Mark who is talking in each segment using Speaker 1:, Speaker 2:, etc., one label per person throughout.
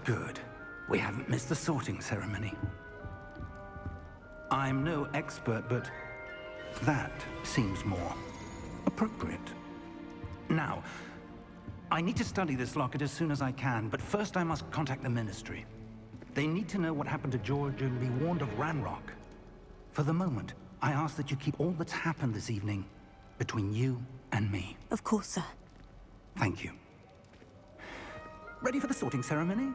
Speaker 1: Good. We haven't missed the sorting ceremony. I'm no expert, but that seems more appropriate. Now, I need to study this locket as soon as I can, but first I must contact the Ministry. They need to know what happened to George and be warned of Ranrock. For the moment, I ask that you keep all that's happened this evening between you and me.
Speaker 2: Of course, sir.
Speaker 1: Thank you. Ready for the sorting ceremony?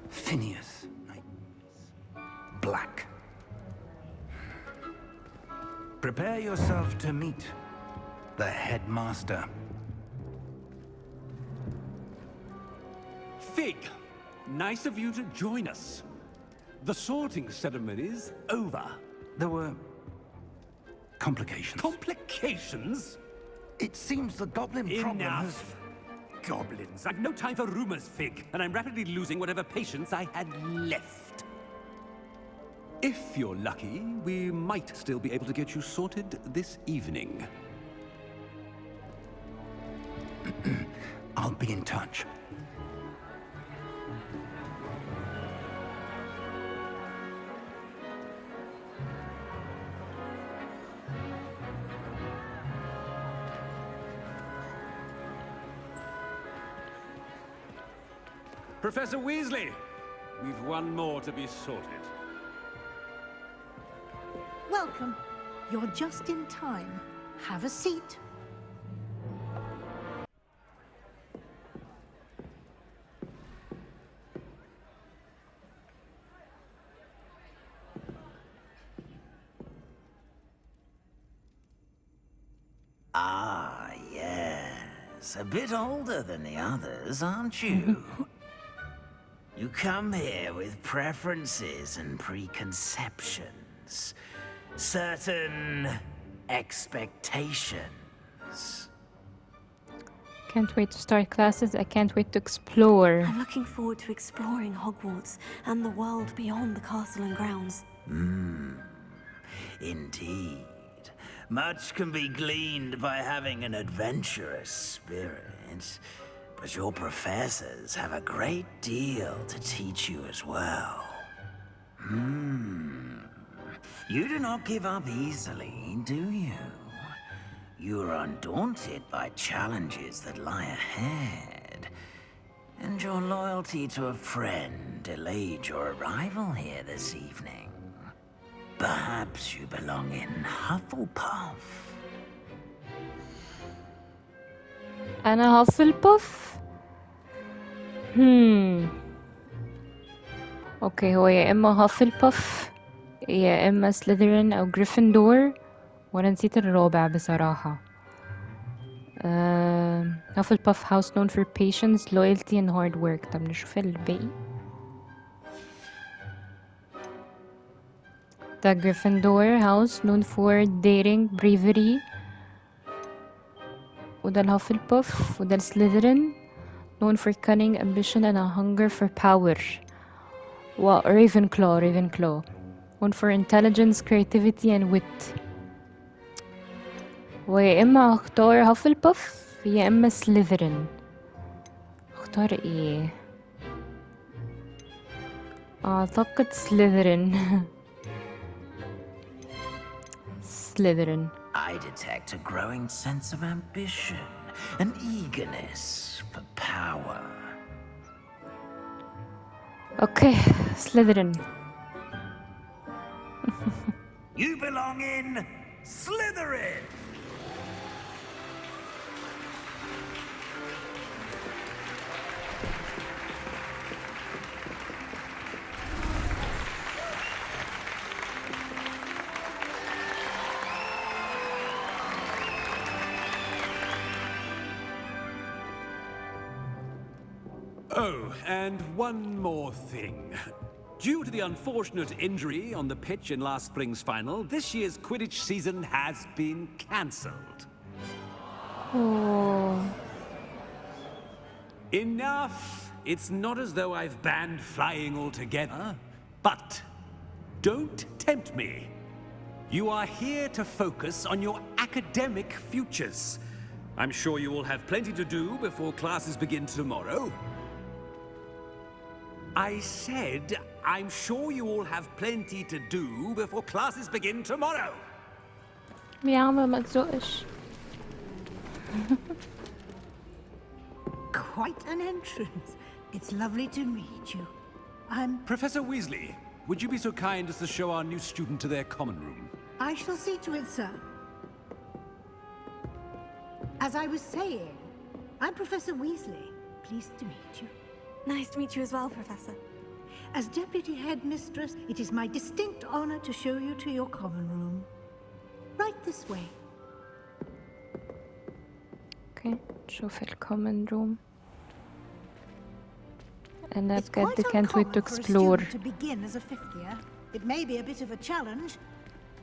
Speaker 1: Phineas. Black. Prepare yourself to meet the headmaster.
Speaker 3: Fig, nice of you to join us. The sorting ceremony's over.
Speaker 1: There were complications.
Speaker 3: Complications?
Speaker 1: It seems the goblin problem has...
Speaker 3: Enough! Goblins. I've no time for rumors, Fig, and I'm rapidly losing whatever patience I had left. If you're lucky, we might still be able to get you sorted this evening.
Speaker 1: I'll be in touch.
Speaker 3: Professor Weasley, we've one more to be sorted.
Speaker 4: Welcome. You're just in time. Have a seat.
Speaker 5: Ah, yes. A bit older than the others, aren't you? You come here with preferences and preconceptions. Certain expectations.
Speaker 6: Can't wait to start classes. I can't wait to explore.
Speaker 2: I'm looking forward to exploring Hogwarts and the world beyond the castle and grounds.
Speaker 5: Indeed. Much can be gleaned by having an adventurous spirit. But your professors have a great deal to teach you as well. You do not give up easily, do you? You are undaunted by challenges that lie ahead. And your loyalty to a friend delayed your arrival here this evening. Perhaps you belong in Hufflepuff.
Speaker 6: أنا هافلبوف. اوكي، هو يا اما هافلبوف يا اما سليذرين او جريفندور، وانا نسيت الرابع بصراحة. هافلبوف house known for patience, loyalty and hard work. طب نشوف الباقي. The Gryffindor house known for daring, bravery. وده الهافلبوف، وده السليذرين known for cunning, ambition and a hunger for power. Ravenclaw known for intelligence, creativity and wit. ويا اما هختار هافلبوف يا اما سليذرين. اختار ايه؟ اعتقد سليذرين. سليذرين.
Speaker 5: I detect a growing sense of ambition, an eagerness for power.
Speaker 6: اوكي، سليذرين.
Speaker 5: You belong in Slytherin!
Speaker 3: Oh, and one more thing. Due to the unfortunate injury on the pitch in last spring's final, this year's Quidditch season has been cancelled.
Speaker 6: أوه.
Speaker 3: Enough! It's not as though I've banned flying altogether. But don't tempt me. You are here to focus on your academic futures. I'm sure you will have plenty to do before classes begin tomorrow. I said, I'm sure you all have plenty to do before classes begin tomorrow.
Speaker 6: يا عم ما تزقش.
Speaker 4: Quite an entrance. It's lovely to meet you. I'm...
Speaker 3: Professor Weasley, would you be so kind as to show our new student to their common room?
Speaker 4: I shall see to it, sir. As I was saying, I'm Professor Weasley. Pleased to meet you.
Speaker 2: Nice to meet you as well, Professor.
Speaker 4: As Deputy Headmistress, it is my distinct honor to show you to your common room. Right this way.
Speaker 6: اوكي نشوف الكومن روم. أنا
Speaker 4: It's
Speaker 6: بجد
Speaker 4: quite
Speaker 6: can't wait to
Speaker 4: uncommon for a
Speaker 6: explore.
Speaker 4: student to begin as a fifth year. It may be a bit of a challenge,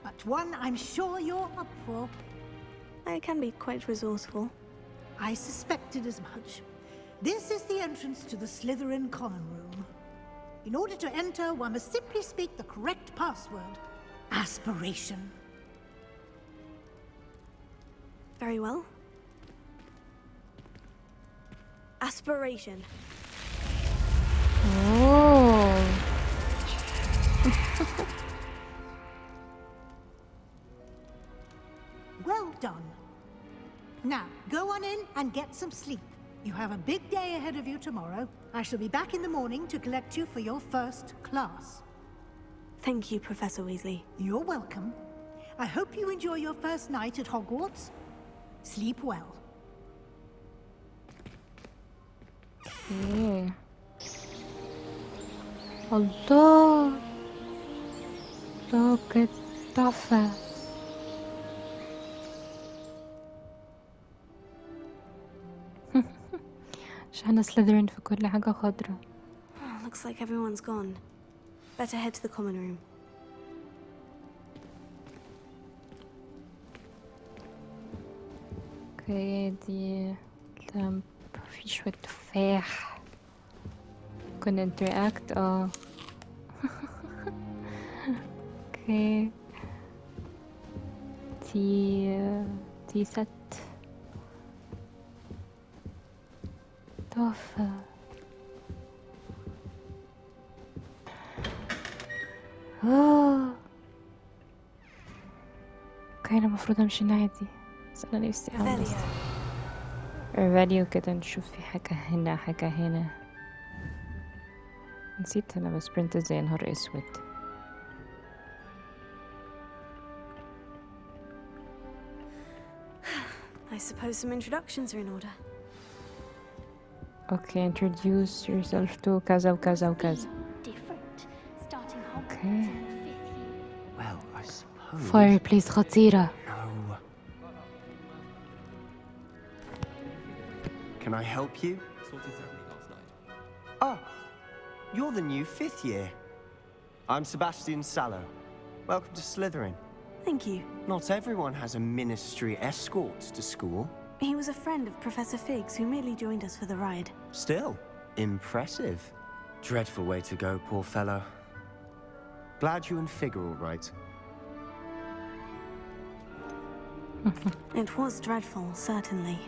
Speaker 4: but one I'm sure you're up for.
Speaker 2: I can be quite resourceful.
Speaker 4: I suspected as much. This is the entrance to the Slytherin common room. In order to enter, one must simply speak the correct password. Aspiration.
Speaker 2: Very well. Aspiration.
Speaker 6: Oh.
Speaker 4: Well done. Now, go on in and get some sleep. You have a big day ahead of you tomorrow. I shall be back in the morning to collect you for your first class.
Speaker 2: Thank you, Professor Weasley.
Speaker 4: You're welcome. I hope you enjoy your first night at Hogwarts. Sleep well.
Speaker 6: Okay. الله الله بجد تحفة. شحنة سlytherin في كل حاجة خضرا.
Speaker 2: Looks like everyone's gone. Better head to the common room.
Speaker 6: اوكي دي لامب في شوية تفاح. ممكن interact اوكي تي ست تحفة. اوكي انا المفروض امشي الناحية دي بس انا نفسي اعمل ريفاليو كده نشوف في حاجة هنا حاجة هنا. نسيت انا بسبرنت زي نهار اسود.
Speaker 2: I suppose some introductions are in order.
Speaker 6: Okay, introduce yourself to كذا وكذا وكذا. Okay.
Speaker 7: Well, I suppose.
Speaker 6: Fireplace خطيرة.
Speaker 7: No. Can I help you? Ah, you're the new fifth year. I'm Sebastian Sallow. Welcome to Slytherin.
Speaker 2: Thank you.
Speaker 7: Not everyone has a ministry escort to school.
Speaker 2: He was a friend of Professor Fig's who merely joined us for the ride.
Speaker 7: Still, impressive. Dreadful way to go, poor fellow. Glad you and Fig are all right.
Speaker 2: It was dreadful, certainly,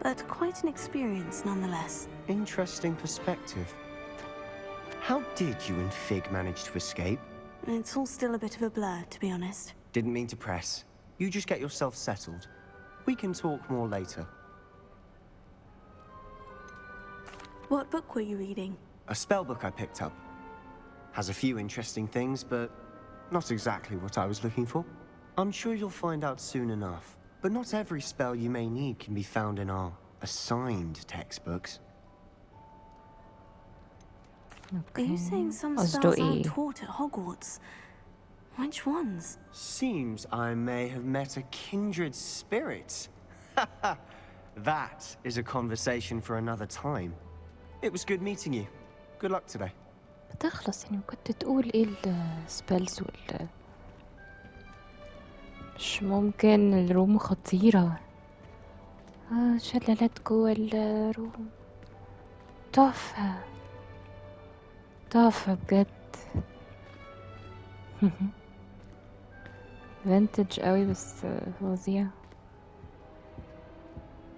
Speaker 2: but quite an experience nonetheless.
Speaker 7: Interesting perspective. How did you and Fig manage to escape?
Speaker 2: It's all still a bit of a blur, to be honest.
Speaker 7: Didn't mean to press. You just get yourself settled. We can talk more later.
Speaker 2: What book were you reading?
Speaker 7: A spell book I picked up. Has a few interesting things, but not exactly what I was looking for. I'm sure you'll find out soon enough. But not every spell you may need can be found in our assigned textbooks.
Speaker 2: Are you saying some spells aren't taught at Hogwarts? Which ones?
Speaker 7: Seems I may have met a kindred spirit. That is a conversation for another time. It was good meeting you. Good luck today.
Speaker 6: بتخلص يعني كنت تقول ايه السبيلز مش ممكن الروم خطيرة. شلالات جوه الروم. تحفة تحفة بجد. فينتج قوي بس فظيع.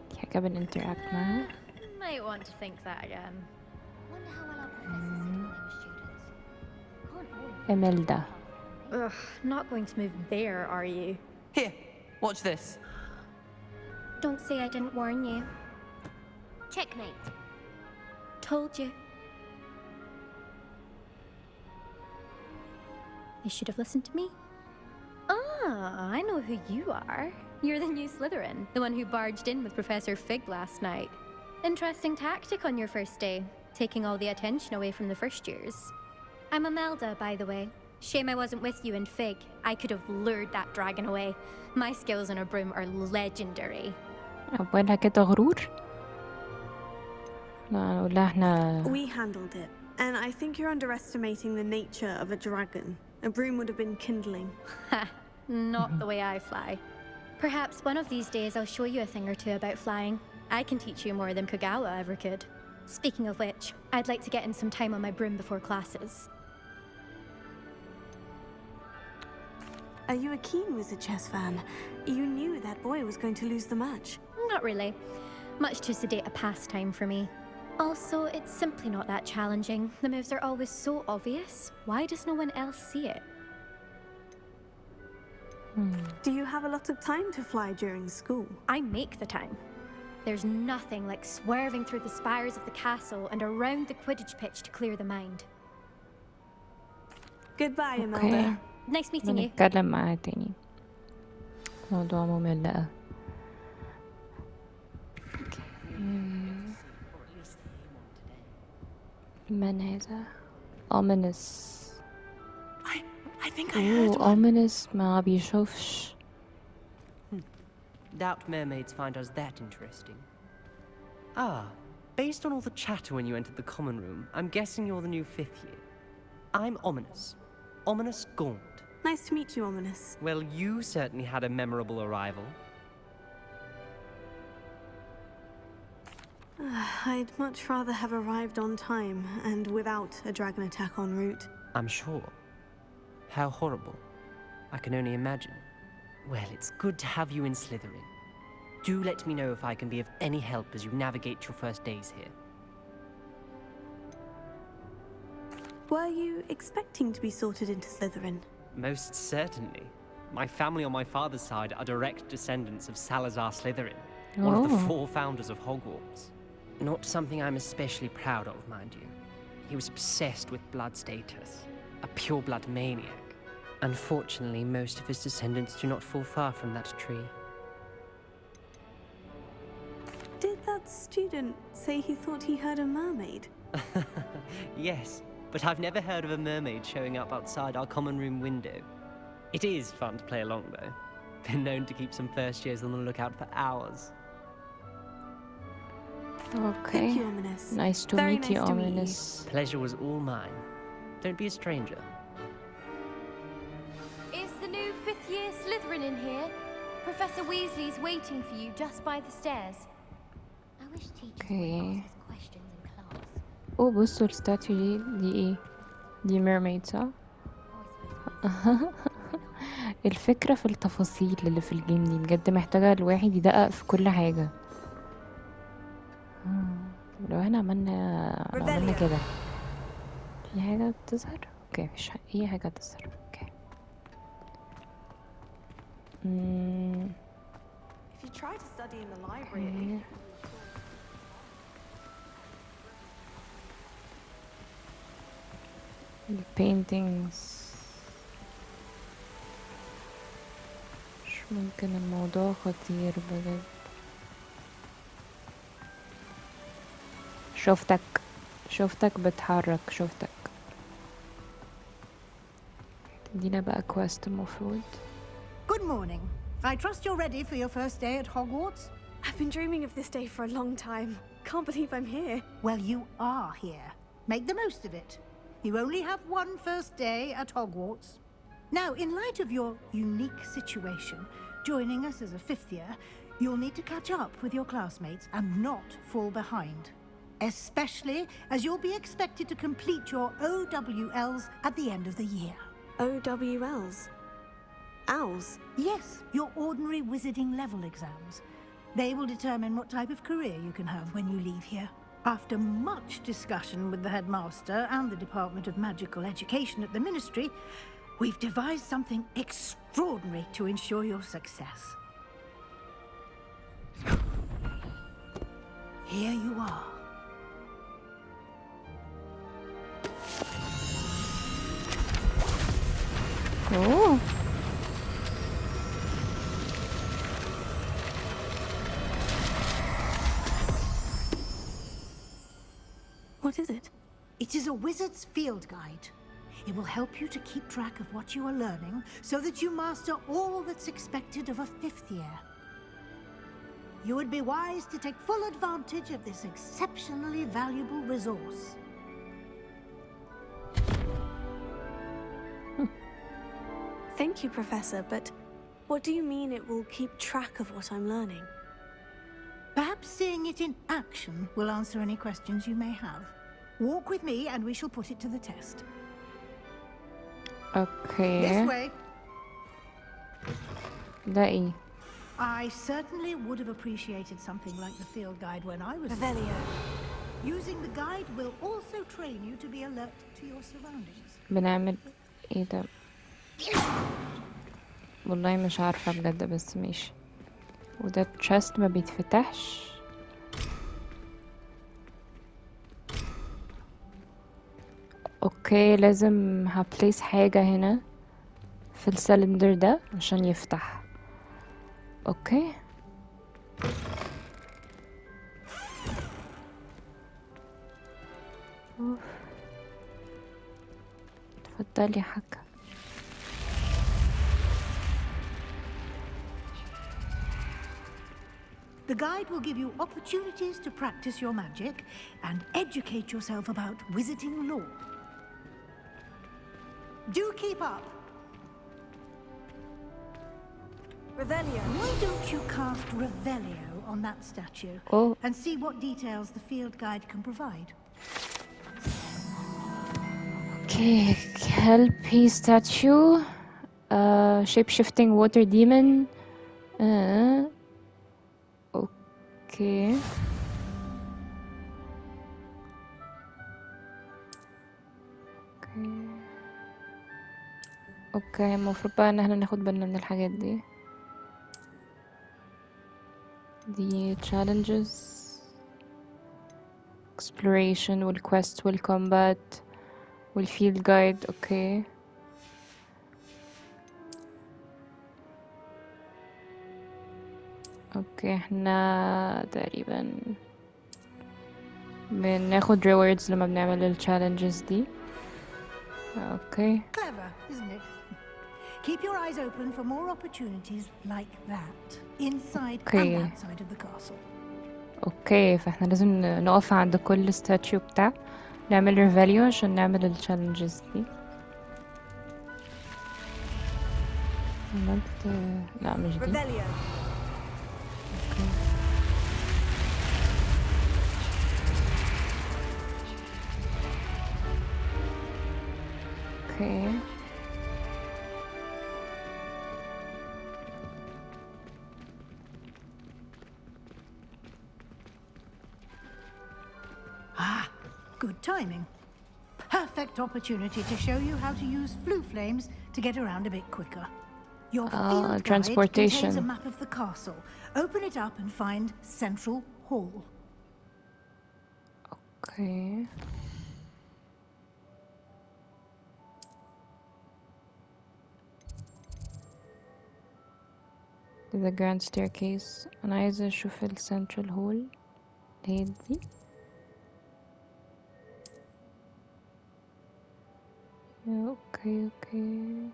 Speaker 6: دي حاجة بنinteract معاها.
Speaker 8: Might want to think that again.
Speaker 9: Wonder how well our professors did when they were students. Can't all
Speaker 6: إميلدا.
Speaker 8: Ugh, not going to move there, are you?
Speaker 10: Here, watch this.
Speaker 8: Don't say I didn't warn you.
Speaker 9: checkmate.
Speaker 8: Told you. You should have listened to me. Ah, I know who you are. You're the new Slytherin, the one who barged in with Professor Fig last night. Interesting tactic on your first day, taking all the attention away from the first years. I'm Imelda, by the way. Shame I wasn't with you in Fig. I could have lured that dragon away. My skills on a broom are legendary.
Speaker 6: أولها كده غرور. لا نقول لها احنا.
Speaker 2: We handled it, and I think you're underestimating the nature of a dragon. A broom would have been kindling.
Speaker 8: Ha! Not the way I fly. Perhaps one of these days I'll show you a thing or two about flying. I can teach you more than Kogawa ever could. Speaking of which, I'd like to get in some time on my broom before classes.
Speaker 2: Are you a keen Wizard chess fan? You knew that boy was going to lose the match.
Speaker 8: Not really. Much too sedate a pastime for me. Also, it's simply not that challenging. The moves are always so obvious. Why does no one else see it?
Speaker 2: Do you have a lot of time to fly during school?
Speaker 8: I make the time. There's nothing like swerving through the spires of the castle and around the Quidditch pitch to clear the mind.
Speaker 2: Goodbye,
Speaker 6: Okay.
Speaker 2: Imelda.
Speaker 8: Nice meeting you.
Speaker 6: بنتكلم معاها تاني. موضوع ممل أوي. من هذا؟ ominous.
Speaker 10: I think I heard one.
Speaker 6: ominous ما بيشوفش.
Speaker 10: Doubt mermaids find us that interesting. Ah, based on all the chatter when you entered the common room, I'm guessing you're the new 5th year. I'm Ominous. Ominous Gaunt.
Speaker 2: Nice to meet you, Ominous.
Speaker 10: Well, you certainly had a memorable arrival.
Speaker 2: I'd much rather have arrived on time and without a dragon attack en route.
Speaker 10: I'm sure. How horrible. I can only imagine. Well, it's good to have you in Slytherin. Do let me know if I can be of any help as you navigate your first days here.
Speaker 2: Were you expecting to be sorted into Slytherin?
Speaker 10: Most certainly. My family on my father's side are direct descendants of Salazar Slytherin, one of the 4 founders of Hogwarts. Not something I'm especially proud of, mind you. He was obsessed with blood status, a pure-blood maniac. Unfortunately, most of his descendants do not fall far from that tree.
Speaker 2: Did that student say he thought he heard a mermaid?
Speaker 10: Yes, but I've never heard of a mermaid showing up outside our common room window. It is fun to play along, though. Been known to keep some first years on the lookout for hours.
Speaker 6: Okay.
Speaker 2: Thank you, Ominous.
Speaker 6: Nice to
Speaker 2: Very
Speaker 6: meet you,
Speaker 2: nice to meet you.
Speaker 6: ominous.
Speaker 10: Pleasure was all mine. Don't be a stranger.
Speaker 9: Is the new 5th year Slytherin in here? Professor Weasley's waiting for you just by the stairs. I wish teachers would ask us questions in class.
Speaker 6: اوه بصوا الستاتيو دي ايه؟ دي ميرميد صح؟ الفكرة في التفاصيل اللي في الجيم دي بجد محتاجة الواحد يدقق في كل حاجة. لو احنا عملنا كده في حاجة بتظهر؟ اوكي مفيش اي حاجة بتظهر. اوكي.
Speaker 2: If you try to study in the library,
Speaker 6: البينتينجز مش ممكن، الموضوع خطير بجد. شفتك بتحرك، شفتك. تدينا بقى كويست المفروض.
Speaker 4: Good morning. I trust you're ready for your first day at Hogwarts?
Speaker 2: I've been dreaming of this day for a long time. Can't believe I'm here.
Speaker 4: Well, you are here. Make the most of it. You only have one first day at Hogwarts. Now, in light of your unique situation, joining us as a 5th year, You'll need to catch up with your classmates and not fall behind. Especially as you'll be expected to complete your OWLs at the end of the year.
Speaker 2: OWLs? Owls?
Speaker 4: Yes, your ordinary wizarding level exams. They will determine what type of career you can have when you leave here. After much discussion with the headmaster and the Department of Magical Education at the Ministry, we've devised something extraordinary to ensure your success. Here you are.
Speaker 6: Oh.
Speaker 2: What is it?
Speaker 4: It is a wizard's field guide. It will help you to keep track of what you are learning so that you master all that's expected of a 5th year. You would be wise to take full advantage of this exceptionally valuable resource.
Speaker 2: Thank you, Professor, but what do you mean it will keep track of what I'm learning?
Speaker 4: Perhaps seeing it in action will answer any questions you may have. Walk with me and we shall put it to the test.
Speaker 6: Okay.
Speaker 4: This way.
Speaker 6: ده ايه؟
Speaker 4: I certainly would have appreciated something like the field guide when I was
Speaker 2: Revelio.
Speaker 4: Using the guide will also train you to be alert to your surroundings.
Speaker 6: بنعمل ايه ده؟ والله مش عارفة بجد بس ماشي. وده تشست ما بيتفتحش. اوكي لازم هبليس حاجة هنا في السلندر ده عشان يفتح. اوكي اتفضلي يا حاجة.
Speaker 4: The guide will give you opportunities to practice your magic and educate yourself about wizarding lore. Do keep up.
Speaker 2: Revelio.
Speaker 4: Why don't you cast Revelio on that statue and see what details the field guide can provide?
Speaker 6: Okay, Kelpie statue, shape-shifting water demon. Okay. اوكي المفروض بقى ان احنا ناخد بالنا من الحاجات دي. دي challenges exploration والquest والcombat والfield guide. اوكي اوكي احنا تقريبا بناخد rewards لما بنعمل challenges دي. اوكي
Speaker 4: Clever, isn't it? Keep your eyes open for more opportunities like that inside and outside of the castle.
Speaker 6: اوكي فاحنا لازم نقف عند كل statue بتاع نعمل ريفاليو عشان نعمل challenges دي. لا مش دي. اوكي
Speaker 4: Ah, good timing. Perfect opportunity to show you how to use flue flames to get around a bit quicker. Your field guide
Speaker 6: transportation
Speaker 4: contains a map of the castle. Open it up and find Central Hall.
Speaker 6: Okay. The grand staircase. أنا عايزة أشوف ال Central Hall اللي هي دي. اوكي اوكي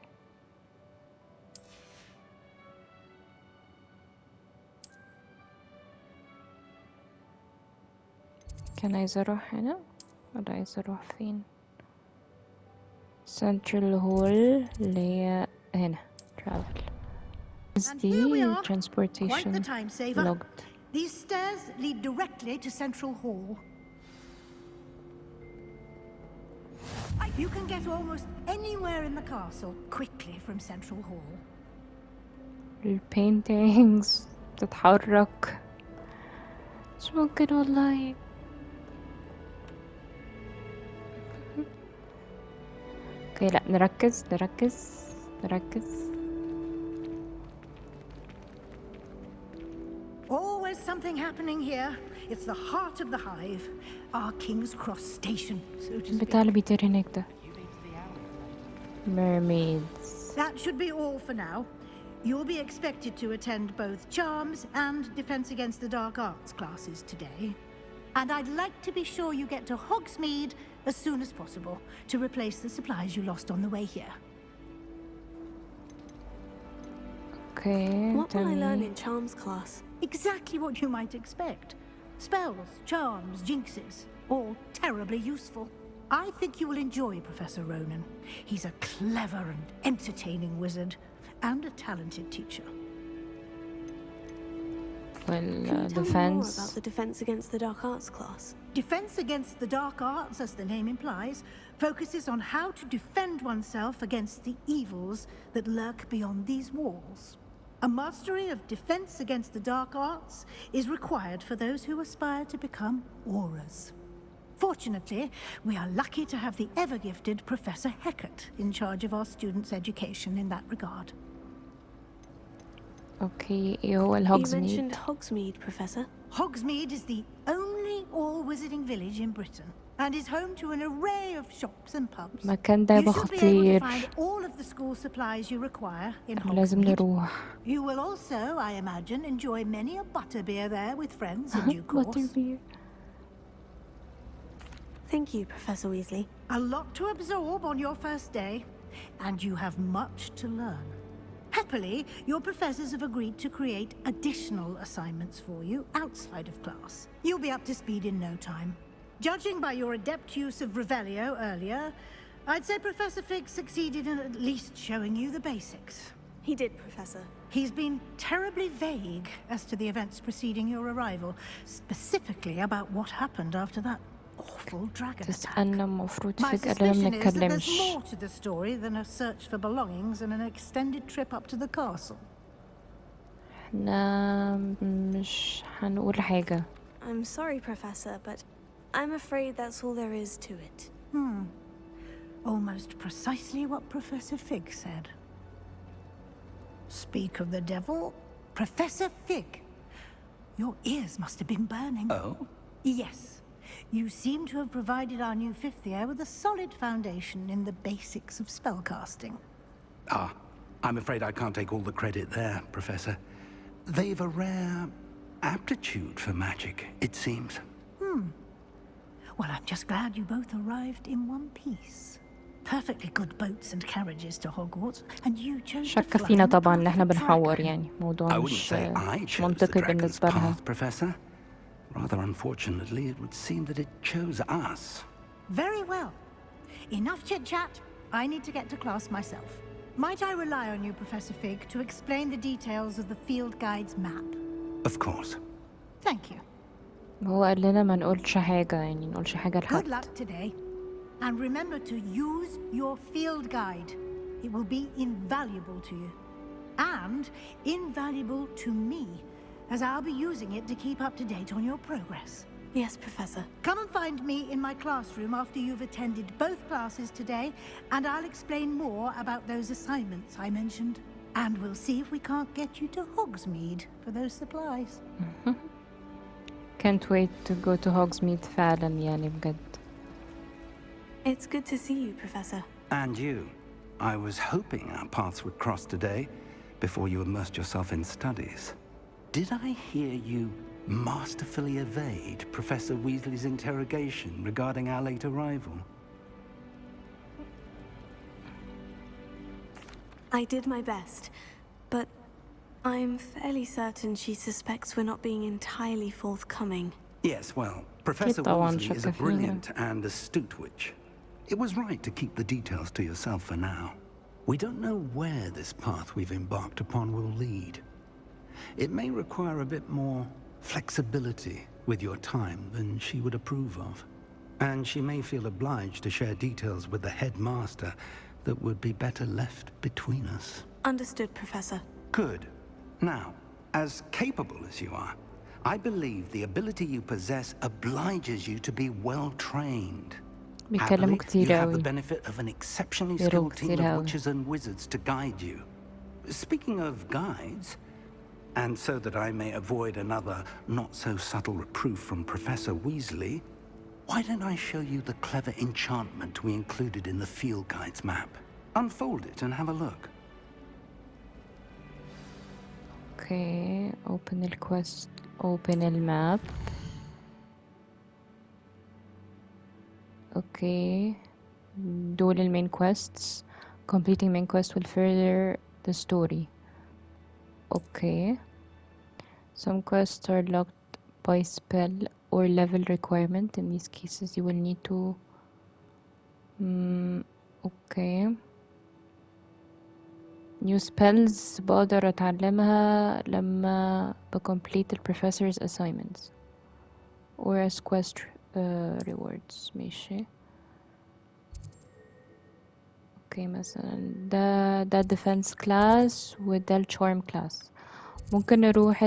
Speaker 6: كان عايزة اروح هنا ولا عايزة اروح فين؟ Central Hall اللي هي هنا travel.
Speaker 4: And here we
Speaker 6: دي
Speaker 4: are. Quite the
Speaker 6: transportation
Speaker 4: time saver.
Speaker 6: logged.
Speaker 4: These stairs lead directly to Central Hall. You can get almost anywhere in the castle quickly from Central Hall.
Speaker 6: البينتينجز بتتحرك مش ممكن والله. اوكي لا نركز نركز نركز.
Speaker 4: Always something happening here. It's the heart of the hive, our King's Cross station, so to
Speaker 6: البتاع اللي
Speaker 4: speak.
Speaker 6: بيطير هناك ده. Mermaids.
Speaker 4: That should be all for now. You'll be expected to attend both Charms and Defense Against the Dark Arts classes today. And I'd like to be sure you get to Hogsmeade as soon as possible to replace the supplies you lost on the way here.
Speaker 6: Okay.
Speaker 2: What will I learn in Charms class?
Speaker 4: Exactly what you might expect. Spells, charms, jinxes, all terribly useful. I think you will enjoy Professor Ronan. He's a clever and entertaining wizard and a talented teacher.
Speaker 6: Well,
Speaker 2: Can you tell me more
Speaker 6: defense.
Speaker 2: about the Defense Against the Dark Arts class?
Speaker 4: Defense Against the Dark Arts, as the name implies, focuses on how to defend oneself against the evils that lurk beyond these walls. A mastery of Defense Against the Dark Arts is required for those who aspire to become Aurors. Fortunately, we are lucky to have the ever-gifted Professor Hecat in charge of our students' education in that regard.
Speaker 6: Okay, ايه هو
Speaker 2: You
Speaker 6: الهوجزميد؟
Speaker 2: mentioned Hogsmeade, Professor.
Speaker 4: Hogsmeade is the only all-wizarding village in Britain and is home to an array of shops and pubs.
Speaker 6: المكان ده
Speaker 4: You
Speaker 6: يبقى
Speaker 4: should be able to
Speaker 6: خطير.
Speaker 4: find all of the school supplies you require in
Speaker 6: لازم
Speaker 4: Hogsmeade.
Speaker 6: نروح.
Speaker 4: You will also, I imagine, enjoy many a butterbeer there with friends in due course.
Speaker 6: Butterbeer.
Speaker 2: Thank you, Professor Weasley.
Speaker 4: A lot to absorb on your first day, and you have much to learn. Happily, your professors have agreed to create additional assignments for you outside of class. You'll be up to speed in no time. Judging by your adept use of Revelio earlier, I'd say Professor Fig succeeded in at least showing you the basics.
Speaker 2: He did, Professor.
Speaker 4: He's been terribly vague as to the events preceding your arrival, specifically about what happened after that awful dragon attack.
Speaker 6: تسألنا المفروض
Speaker 4: My
Speaker 6: فجأة لما
Speaker 4: suspicion is that there's
Speaker 6: منتكلمش.
Speaker 4: more to the story than a search for belongings and an extended trip up to the castle.
Speaker 6: احنا مش هنقول حاجة.
Speaker 2: I'm sorry, Professor, but I'm afraid that's all there is to it.
Speaker 4: Almost precisely what Professor Fig said. Speak of the devil, Professor Fig. Your ears must have been burning.
Speaker 1: Oh?
Speaker 4: Yes. You seem to have provided our new fifth year with a solid foundation in the basics of spellcasting.
Speaker 1: Ah, I'm afraid I can't take all the credit there, Professor. They've a rare aptitude for magic, it seems.
Speaker 4: Well, I'm just glad you both arrived in one piece. Perfectly good boats and carriages to Hogwarts, and you chose to
Speaker 6: شك
Speaker 4: fly
Speaker 6: فينا
Speaker 4: in
Speaker 6: طبعا ان احنا
Speaker 4: perfect
Speaker 6: بنحور
Speaker 4: track.
Speaker 6: يعني
Speaker 1: I
Speaker 6: موضوع
Speaker 1: wouldn't
Speaker 6: مش
Speaker 1: say I chose the
Speaker 6: منطقي
Speaker 1: dragon's
Speaker 6: بالنسبة لها.
Speaker 1: path, Professor. Rather unfortunately, it would seem that it chose us.
Speaker 4: Very well. Enough chit-chat. I need to get to class myself. Might I rely on you, Professor Fig, to explain the details of the field guide's map?
Speaker 1: Of course.
Speaker 4: Thank you.
Speaker 6: هو قال لنا ما نقولش حاجة يعني نقولش حاجة
Speaker 4: Good
Speaker 6: لحد.
Speaker 4: luck today. And remember to use your field guide. It will be invaluable to you. And invaluable to me, as I'll be using it to keep up to date on your progress.
Speaker 2: Yes, Professor.
Speaker 4: Come and find me in my classroom after you've attended both classes today, and I'll explain more about those assignments I mentioned. And we'll see if we can't get you to Hogsmeade for those supplies.
Speaker 6: Can't wait to go to Hogsmeade فعلا يعني بجد.
Speaker 2: It's good to see you, Professor.
Speaker 1: And you. I was hoping our paths would cross today before you immersed yourself in studies. Did I hear you masterfully evade Professor Weasley's interrogation regarding our late arrival?
Speaker 2: I did my best, but I'm fairly certain she suspects we're not being entirely forthcoming.
Speaker 1: Yes, well, Professor
Speaker 6: طبعاً
Speaker 1: Weasley is
Speaker 6: شك
Speaker 1: a
Speaker 6: فيها.
Speaker 1: brilliant and astute witch. It was right to keep the details to yourself for now. We don't know where this path we've embarked upon will lead. It may require a bit more flexibility with your time than she would approve of. And she may feel obliged to share details with the headmaster that would be better left between us.
Speaker 2: Understood, Professor.
Speaker 1: Good. Now, as capable as you are, I believe the ability you possess obliges you to be well trained.
Speaker 6: بيتكلموا
Speaker 1: Happily,
Speaker 6: كتير
Speaker 1: you have the
Speaker 6: أوي.
Speaker 1: benefit of an exceptionally
Speaker 6: بيروا
Speaker 1: skilled team
Speaker 6: كتير
Speaker 1: of
Speaker 6: أوي.
Speaker 1: witches and wizards to guide you. Speaking of guides, and so that I may avoid another not-so-subtle reproof from Professor Weasley, why don't I show you the clever enchantment we included in the field guide's map? Unfold it and have a look.
Speaker 6: Okay, open the quest, open the map. Okay, دول main quests. Completing main quest will further the story. Okay. Some quests are locked by spell or level requirement. In these cases, you will need to... okay. New spells بقدر أتعلمها لما complete the professor's assignments or as quest rewards. ماشي. اوكي مثلا ده defense class وده charm class. ممكن نروح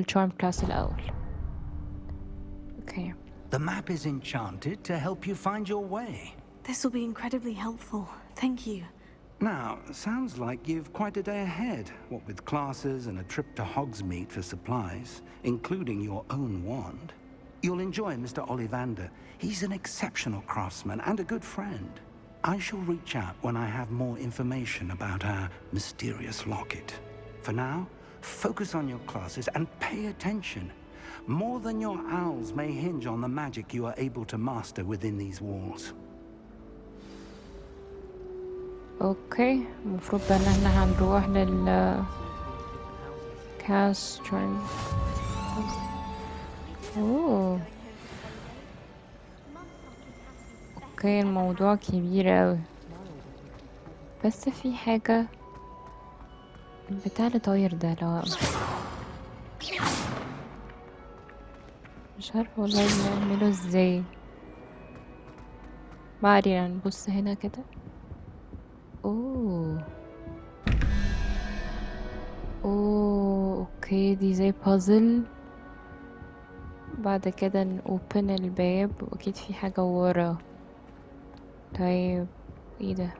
Speaker 6: charm class الأول. Okay.
Speaker 1: The map is enchanted to help you find your way.
Speaker 2: This will be incredibly helpful. Thank you.
Speaker 1: Now, sounds like you've quite a day ahead, what with classes and a trip to Hogsmeade for supplies, including your own wand. You'll enjoy Mr. Ollivander. He's an exceptional craftsman and a good friend. I shall reach out when I have more information about our mysterious locket. For now, focus on your classes and pay attention. More than your owls may hinge on the magic you are able to master within these walls.
Speaker 6: اوكي المفروض بقى ان احنا هنروح كاسترن. اوه اوكي الموضوع كبير اوي، بس في حاجة البتاع اللي طاير ده لو مش عارفة والله بنعمله ازاي. بعدين نبص هنا كده. اوه اوكي دي زي بازل. بعد كده نوبن الباب واكيد في حاجة ورا. طيب ايه ده؟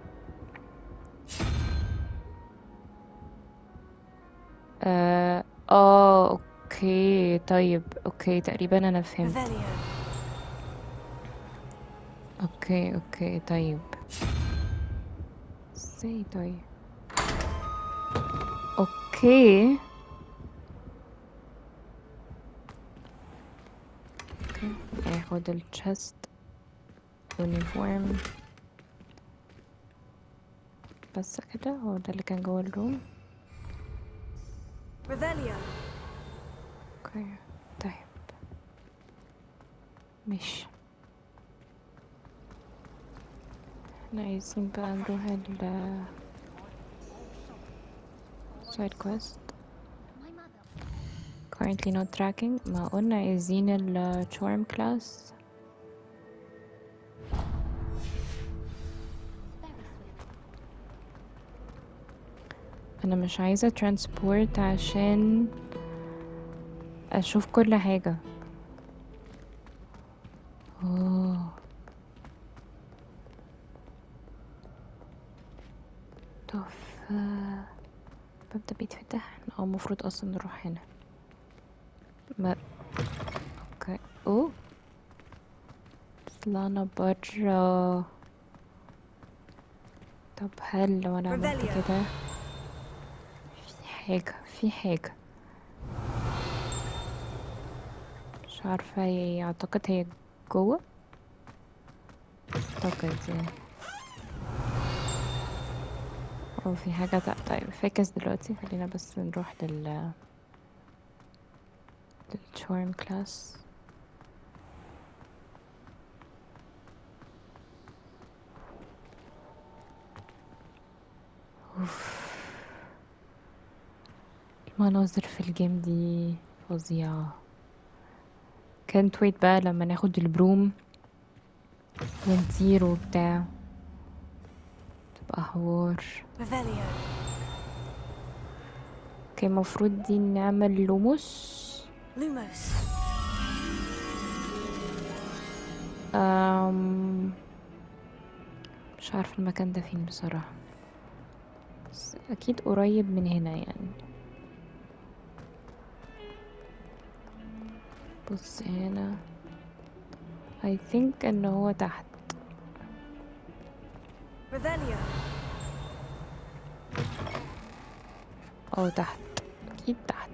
Speaker 6: اوكي طيب اوكي تقريبا انا فهمت. اوكي طيب ازاي طيب؟ اوكي اخد الشست يونيفورم بس كده. هو ده اللي كان جوه الروم. اوكي طيب ماشي. احنا عايزين بقى نروح side quest. currently not tracking. ما قلنا عايزين charm class. انا مش عايزة transport عشان اشوف كل حاجة. تحفة. الباب ده بيتفتح او المفروض اصلا نروح هنا. ما اوكي طلعنا برا. طب هل لو انا عملت كده في حاجة مش عارفة هي اعتقد هي جوه. اعتقد يعني في حاجة طيب فاكس دلوقتي. خلينا بس نروح للشارم كلاس. اوف، المناظر في الجيم دي فظيعة. كانت ويت بقى لما ناخد البروم ونطير وبتاع، تبقى حوار. اوكي، المفروض دي نعمل لوموس. مش عارفة المكان ده فين بصراحة، بس اكيد قريب من هنا يعني. بص هنا I think ان هو تحت. او تحت، اكيد تحت.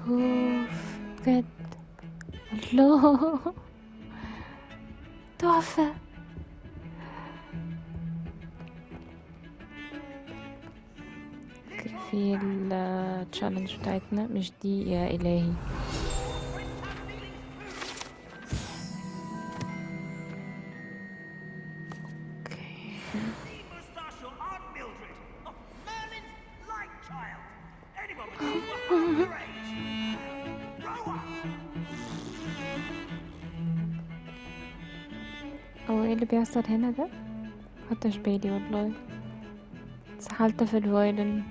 Speaker 6: اوف بجد، الله تحفة. في التشالنج بتاعتنا، مش دي يا إلهي. هو ايه اللي بيحصل هنا ده؟ مخدتش بالي والله، اتسحلت في الفايلن.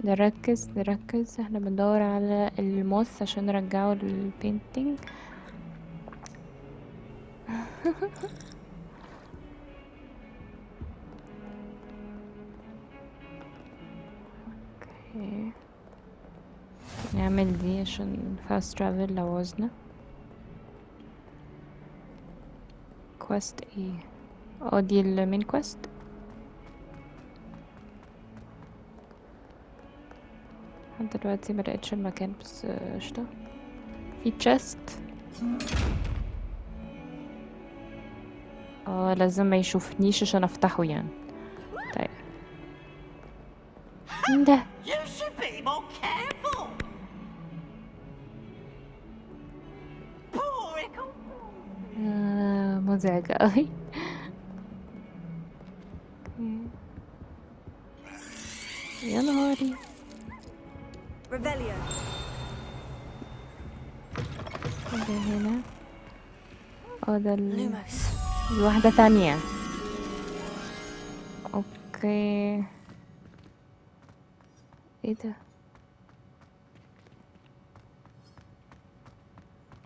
Speaker 6: نركز، احنا بندور على الموث عشان نرجعه للبينتينج. اوكي، نعمل دي عشان فاست ترافل لو عوزنا. كويست ايه؟ دي المين كويست. لحد دلوقتي ما لقيتش المكان، بس قشطة. في تشست. لازم ما يشوفنيش عشان افتحه يعني. طيب مين ده؟ مزعج اوي. يا نهاري. ده هنا. ده دي واحدة تانية. اوكي، ايه ده؟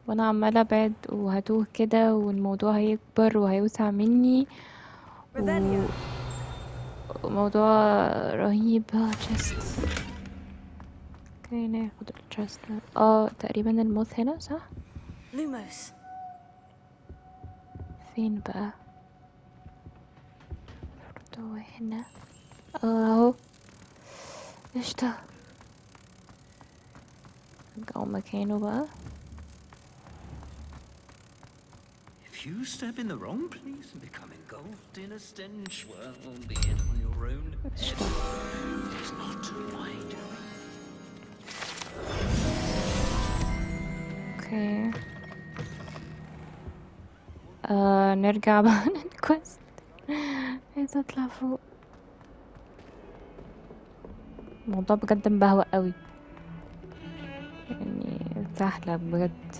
Speaker 6: وانا عمالة ابعد وهتوه كده، والموضوع هيكبر وهيوسع مني، وموضوع رهيب. تشست. اوكي، ناخد التشست. تقريبا الموث هنا صح؟ فين بقى؟ المفروض هو هنا. اهو قشطة. رجعوا مكانه بقى.
Speaker 5: If you step in the wrong place and become engulfed in a stench, well, be it on your own. It is not my doing.
Speaker 6: اوكي. نرجع بقى للكويست. عايزة اطلع فوق. الموضوع بجد مبهوأ قوي يعني، سهلة بجد.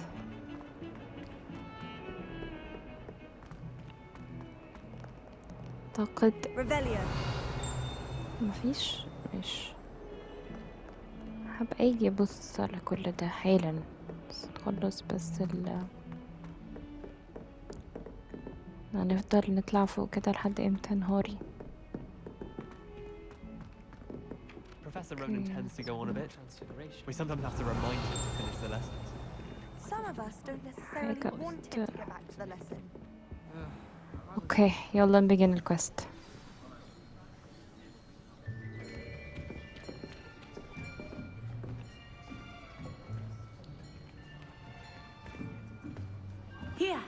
Speaker 6: اعتقد مفيش. مش هبقى اجي ابص على كل ده حالا، بس نخلص بس هنفضل نطلع فوق كده لحد امتى نهاري؟
Speaker 10: Professor Ronan tends to go on a bit. We sometimes have to remind him to finish the lessons.
Speaker 9: Some of us don't necessarily want him to get back to the lesson.
Speaker 6: اوكي، يلا نبدأ الكويست.
Speaker 11: Here,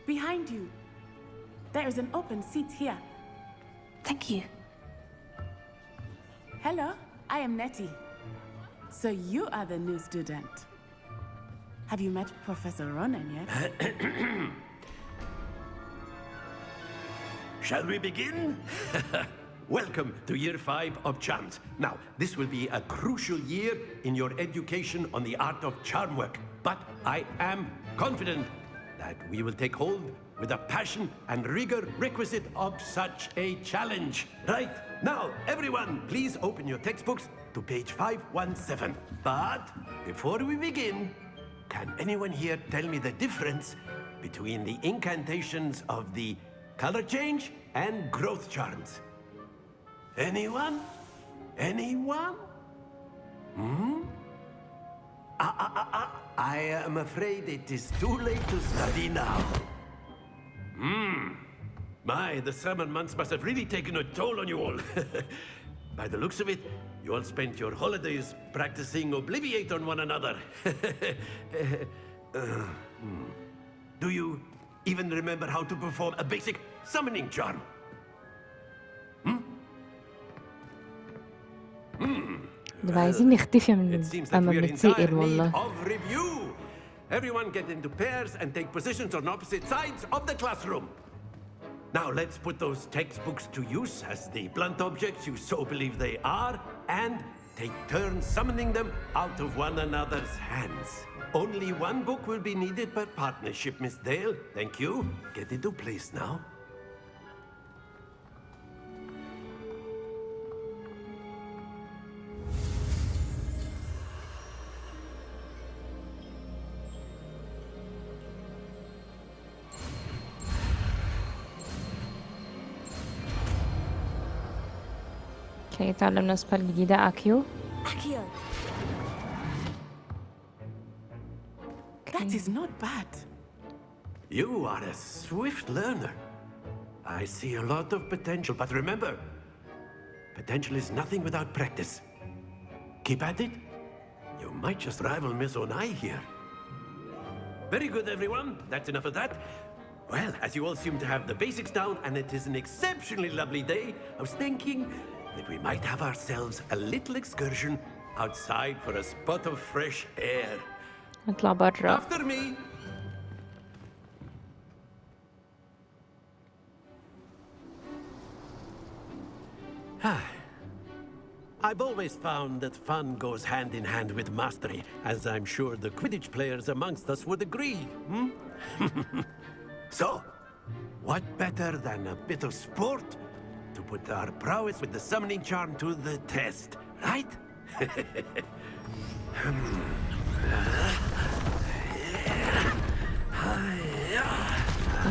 Speaker 11: behind you. There is an open seat here.
Speaker 2: Thank you.
Speaker 11: Hello, I am Nettie. So you are the new student. Have you met Professor Ronan yet?
Speaker 12: Shall we begin? Welcome to Year 5 of Charms. Now, this will be a crucial year in your education on the art of charm work. But I am confident that we will take hold with the passion and rigor requisite of such a challenge. Right, now, everyone, please open your textbooks to page 517. But before we begin, can anyone here tell me the difference between the incantations of the color change and growth charms? Anyone? Anyone? I am afraid it is too late to study now. My, the summer months must have really taken a toll on you all. By the looks of it, you all spent your holidays practicing Obliviate on one another. Do you even remember how to perform a basic summoning charm?
Speaker 6: دول عايزين نختفي من
Speaker 12: It seems that
Speaker 6: أما
Speaker 12: we are in
Speaker 6: بنتسأل
Speaker 12: dire need
Speaker 6: والله.
Speaker 12: of review. Everyone get into pairs and take positions on opposite sides of the classroom. Now let's put those textbooks to use as the blunt objects you so believe they are, and take turns summoning them out of one another's hands. Only one book will be needed per partnership, Miss Dale. Thank you. Get into place now.
Speaker 6: اوكي تعلمنا سبل جديدة أكيو.
Speaker 2: Accio.
Speaker 11: That is not bad.
Speaker 12: You are a swift learner. I see a lot of potential, but remember, potential is nothing without practice. Keep at it. You might just rival Miss Onai here. Very good, everyone. That's enough of that. Well, as you all seem to have the basics down, and it is an exceptionally lovely day, I was thinking that we might have ourselves a little excursion outside for a spot of fresh air.
Speaker 6: نطلع برا.
Speaker 12: After me. I've always found that fun goes hand in hand with mastery, as I'm sure the Quidditch players amongst us would agree. So, what better than a bit of sport to put our prowess with the summoning charm to the test, right?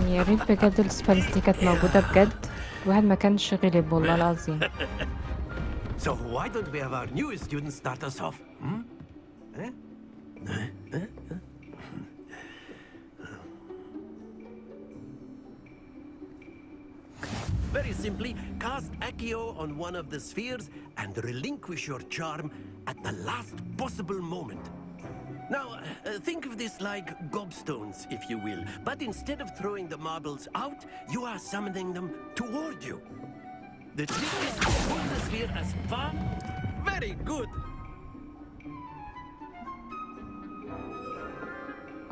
Speaker 6: يا ريت بجد السبلز دي كانت موجودة بجد، الواحد ما كانش غلب والله العظيم.
Speaker 12: So why don't we have our newest student start us off? Very simply, cast Accio on one of the spheres and relinquish your charm at the last possible moment. Now, think of this like gobstones, if you will, but instead of throwing the marbles out, you are summoning them toward you. The trick is to hold the sphere as far. Very good.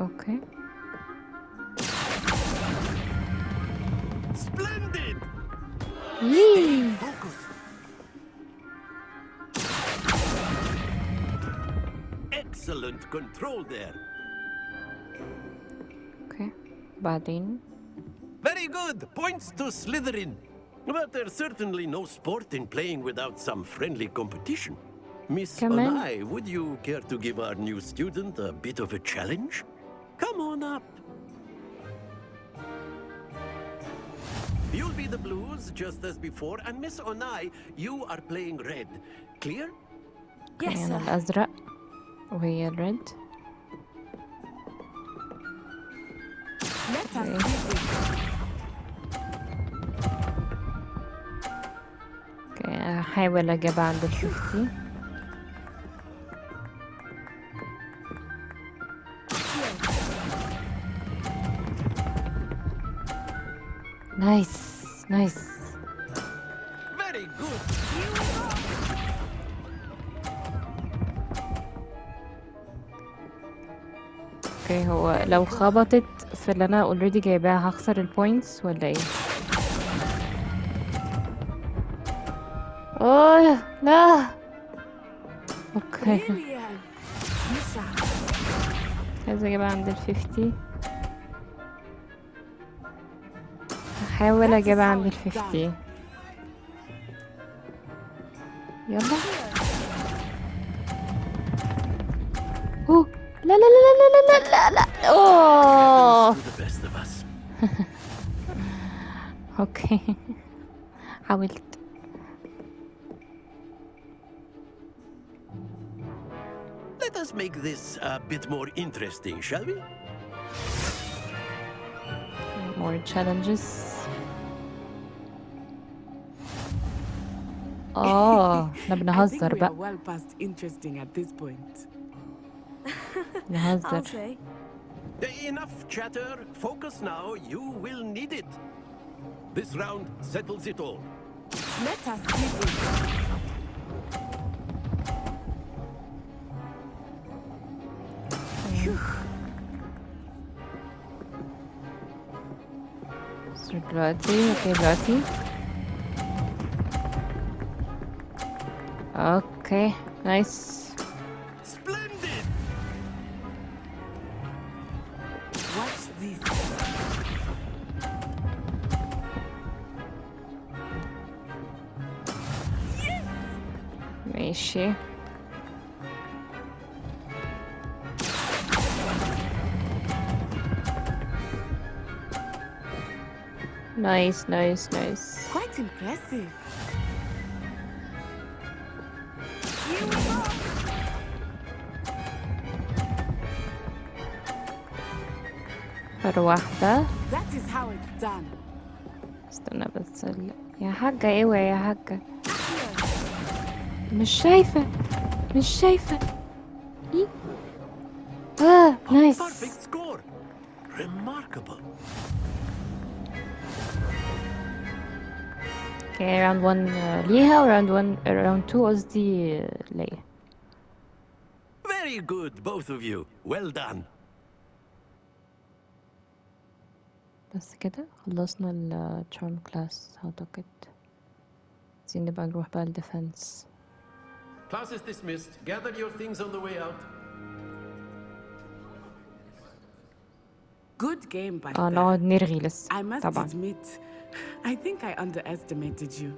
Speaker 6: Okay.
Speaker 12: Splendid!
Speaker 6: Yee.
Speaker 12: Stay focused. Excellent control there.
Speaker 6: Okay. بعدين.
Speaker 12: Very good. Points to Slytherin. But there's certainly no sport in playing without some friendly competition. Miss Onai, would you care to give our new student a bit of a challenge? Come on up. You'll be the blues, just as before, and Miss Onai, you are playing red. Clear?
Speaker 2: Yes,
Speaker 6: أنا
Speaker 2: sir.
Speaker 6: الأزرق وهي الريد.
Speaker 11: Let us begin.
Speaker 6: هحاول أجيب عند الفيفتي. نايس نايس.
Speaker 12: Very good.
Speaker 6: اوكي، هو لو خبطت في اللي انا اوريدي جايباها هخسر البوينتس ولا ايه؟ اوه لا. اوكي، عايزة اجيبها عند ال50. هحاول اجيبها عند ال50. يلا. اوه لا لا لا لا لا لا لا. اوه اوكي، حاولت.
Speaker 12: Let us make this a bit more interesting, shall we?
Speaker 6: More challenges. احنا بنهزر بقى.
Speaker 11: well past interesting at this point.
Speaker 6: نهزر.
Speaker 2: I'll say.
Speaker 12: Enough chatter. Focus now. You will need it. This round settles it all.
Speaker 11: Let us see this.
Speaker 6: دلوقتي دلوقتي. اوكي نايس.
Speaker 12: Splendid.
Speaker 11: Watch this.
Speaker 6: ماشي. نايس نايس نايس.
Speaker 11: Quite impressive.
Speaker 6: مرة واحدة.
Speaker 11: That is how it's done.
Speaker 6: استنى بس يا حاجة اوعي يا حاجة. مش شايفة مش شايفة. إيه؟ نايس.
Speaker 12: Perfect score. Remarkable.
Speaker 6: اوكي راوند 1 ليها وراوند 1 راوند 2 قصدي ليا.
Speaker 12: Very good, both of you. Well done.
Speaker 6: بس كده خلصنا ال charm class أعتقد. عايزين نبقى نروح بقى الديفنس.
Speaker 12: Class is dismissed. Gather your things on the way out.
Speaker 11: Good game by
Speaker 6: نقعد نرغي لسه.
Speaker 11: I must
Speaker 6: طبعا.
Speaker 11: admit, I think I underestimated you.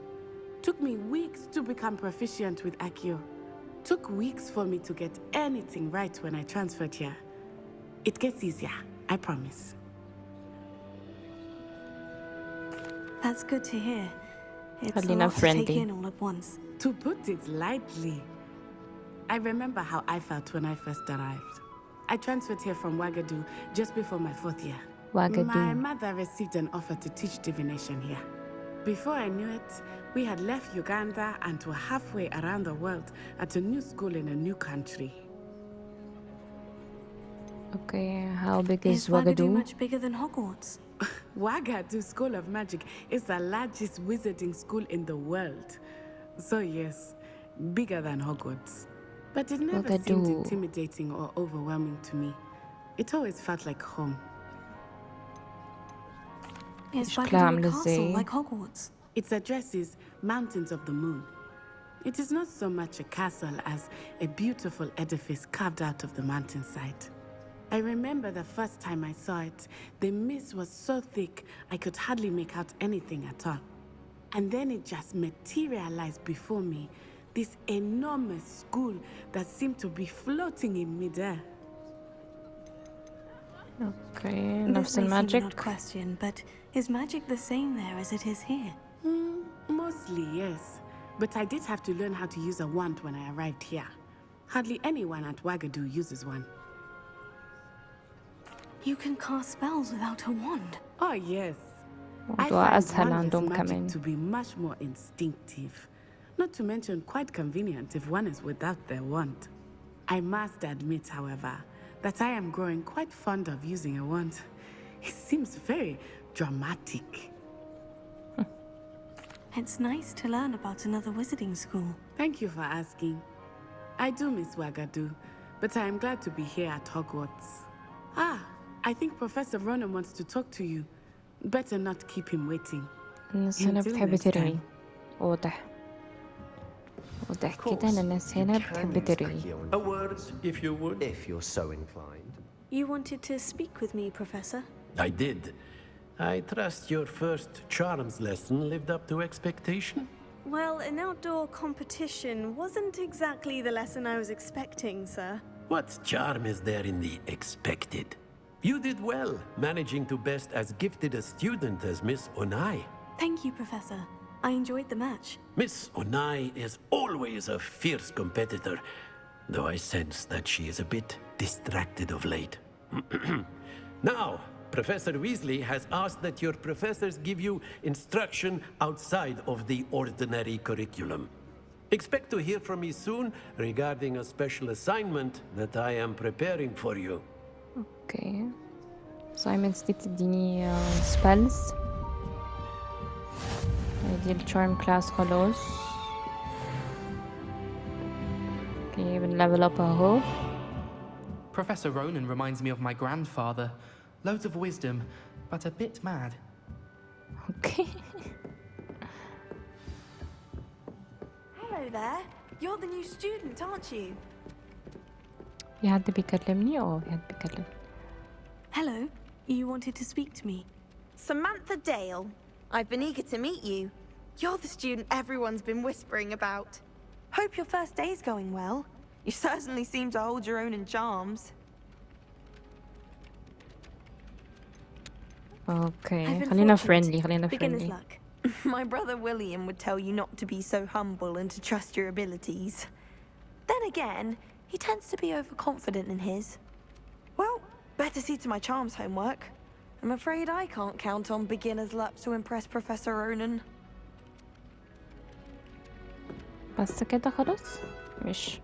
Speaker 11: Took me weeks to become proficient with Accio. Took weeks for me to get anything right when I transferred here. It gets easier, I promise.
Speaker 2: That's good to hear. It's a
Speaker 6: خلينا
Speaker 2: lot to take
Speaker 6: friendly.
Speaker 2: in all at once.
Speaker 11: To put it lightly, I remember how I felt when I first arrived. I transferred here from Wagadu just before my 4th year.
Speaker 6: Wagadu.
Speaker 11: My mother received an offer to teach divination here. Before I knew it, we had left Uganda and were halfway around the world at a new school in a new country.
Speaker 6: Okay, how big is
Speaker 2: Is Wagadu
Speaker 6: Wagadu?
Speaker 2: much bigger than Hogwarts?
Speaker 11: Wagadu School of Magic is the largest wizarding school in the world. So yes, bigger than Hogwarts. But it never seemed
Speaker 6: Wagadu.
Speaker 11: intimidating or overwhelming to me. It always felt like home.
Speaker 2: Is
Speaker 6: شكلها
Speaker 2: Wagadu a
Speaker 6: عاملة
Speaker 2: castle
Speaker 6: ازاي؟
Speaker 11: like
Speaker 2: like Hogwarts?
Speaker 11: Its address is Mountains of the Moon. It is not so much a castle as a beautiful edifice carved out of the mountainside. I remember the first time I saw it, the mist was so thick I could hardly make out anything at all. And then it just materialized before me, this enormous school that seemed to be floating in midair.
Speaker 6: Okay,
Speaker 2: This
Speaker 6: نفس
Speaker 2: may seem an
Speaker 6: الماجيك.
Speaker 2: odd question, but is magic the same there as it is here?
Speaker 11: Mostly, yes. But I did have to learn how to use a wand when I arrived here. Hardly anyone at Wagadu uses one.
Speaker 2: You can cast spells without a wand.
Speaker 11: Oh, yes. I
Speaker 6: موضوع
Speaker 11: find
Speaker 6: أسهل
Speaker 11: wandless
Speaker 6: عندهم
Speaker 11: magic
Speaker 6: كمان.
Speaker 11: to be much more instinctive. Not to mention quite convenient if one is without their wand. I must admit, however, that I am growing quite fond of using a wand. It seems very dramatic.
Speaker 2: It's nice to learn about another wizarding school.
Speaker 11: Thank you for asking. I do miss Wagadu, but I am glad to be here at Hogwarts. Ah, I think Professor Ronan wants to talk to you. Better not keep him waiting.
Speaker 6: الناس هنا
Speaker 11: Until
Speaker 6: بتحب
Speaker 11: next
Speaker 6: ترغي.
Speaker 11: time.
Speaker 6: واضح كده ان الناس هنا بتحب ترغي.
Speaker 12: A word, if you would.
Speaker 7: If you're so inclined.
Speaker 2: You wanted to speak with me, Professor?
Speaker 12: I did. I trust your first charms lesson lived up to expectation?
Speaker 2: Well, an outdoor competition wasn't exactly the lesson I was expecting, sir.
Speaker 12: What charm is there in the expected? You did well, managing to best as gifted a student as Miss Onai.
Speaker 2: Thank you, Professor. I enjoyed the match.
Speaker 12: Miss Onai is always a fierce competitor, though I sense that she is a bit distracted of late. Now, Professor Weasley has asked that your professors give you instruction outside of the ordinary curriculum. Expect to hear from me soon regarding a special assignment that I am preparing for you.
Speaker 6: اوكي. assignments دي بتديني spells. دي الcharm class خلاص. اوكي بنليفل اب اهو.
Speaker 13: Professor Ronan reminds me of my grandfather. Loads of wisdom, but a bit mad.
Speaker 6: اوكي.
Speaker 2: Hello there. You're the new student, aren't you?
Speaker 6: في حد بيكلمني؟ في حد بيكلم.
Speaker 2: Hello. You wanted to speak to me.
Speaker 14: Samantha Dale. I've been eager to meet you. You're the student everyone's been whispering about. Hope your first day's going well. You certainly seem to hold your own in charms.
Speaker 6: اوكي خلينا friendly خلينا
Speaker 2: Beginner's
Speaker 6: friendly.
Speaker 2: luck.
Speaker 14: My brother William would tell you not to be so humble and to trust your abilities. Then again, he tends to be overconfident in his. Well, better see to my charms homework. I'm afraid I can't count on beginner's luck to impress Professor Ronan.
Speaker 6: بس كده خلاص؟ مش